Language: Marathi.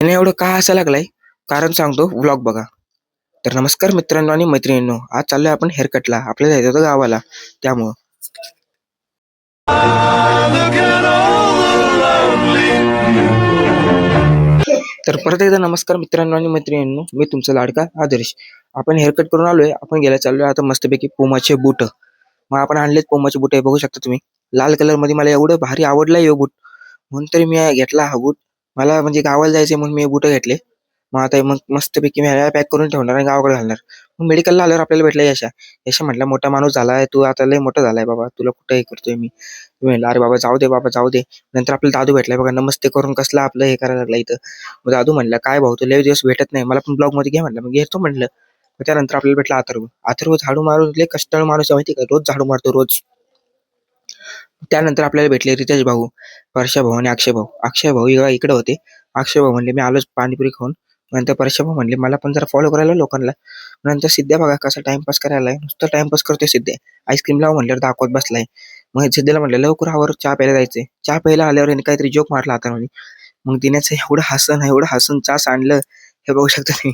त्याने एवढं का हसायला लागलाय कारण सांगतो, व्लॉग बघा. तर नमस्कार मित्रांनो आणि मैत्रिणींनो, आज चाललोय आपण हेअरकटला. आपल्याला जायचं होतं गावाला, त्यामुळं. तर परत एकदा नमस्कार मित्रांनो आणि मैत्रिणींनो, मी तुमचा लाडका आदर्श. आपण हेअरकट करून आलोय. आपण गेल्या चाललोय आता मस्तपैकी पुमाचे बूट. मग आपण आणलेत पुमाचे बूट, हे बघू शकता तुम्ही. लाल कलर मध्ये मला एवढं भारी आवडलाय हे बूट, म्हणून तरी मी घेतला हा बूट. मला म्हणजे गावाला जायचंय म्हणून मी बूट घेतले. मग आता मग मस्तपैकी मी पॅक करून ठेवणार आणि गावाकडे घालणार. मग मेडिकलला आल्यावर आपल्याला भेटला यशा. यशा म्हटला, मोठा माणूस झालाय तू, आता लय मोठा झालाय बाबा, तुला कुठं हे करतोय मी. मी म्हणलं, अरे बाबा जाऊ दे, बाबा जाऊ दे. नंतर आपल्याला दादू भेटलाय बघा, नमस्ते करून कसला आपलं हे करायला लागला इथं. मग दादू म्हणला, काय भाऊ तू लय दिवस भेटत नाही, मला पण ब्लॉग मध्ये घे म्हणलं. मग घेतो म्हणलं. मग त्यानंतर आपल्याला भेटला अथर्व. अथर्व झाडू मारून लय कष्टाळू माणूस आहे माहिती का, रोज झाडू मारतो रोज. त्यानंतर आपल्याला भेटले रितेश भाऊ, परशा भाऊ आणि अक्षय भाऊ. अक्षय भाऊ इकडे होते. अक्षय भाऊ म्हणले, मी आलोच पाणीपुरी खाऊन. नंतर परशा भाऊ म्हणले, मला पण जरा फॉलो करायला लोकांना. नंतर सिद्ध्या बघा कसा टाइमपास करायला, नुसतं टाइमपास करतोय सिद्धे. आईस्क्रीम लाव म्हणल्यावर दाखवत बसलाय. मग सिद्धेला म्हणलं, लवकर आवर, चहा प्यायला जायचंय. चहा प्यायला आल्यावर यांनी काहीतरी जोक मारला हातामध्ये. मग दिण्याचं एवढं हसन चहा सांडलं, हे बघू शकता तुम्ही.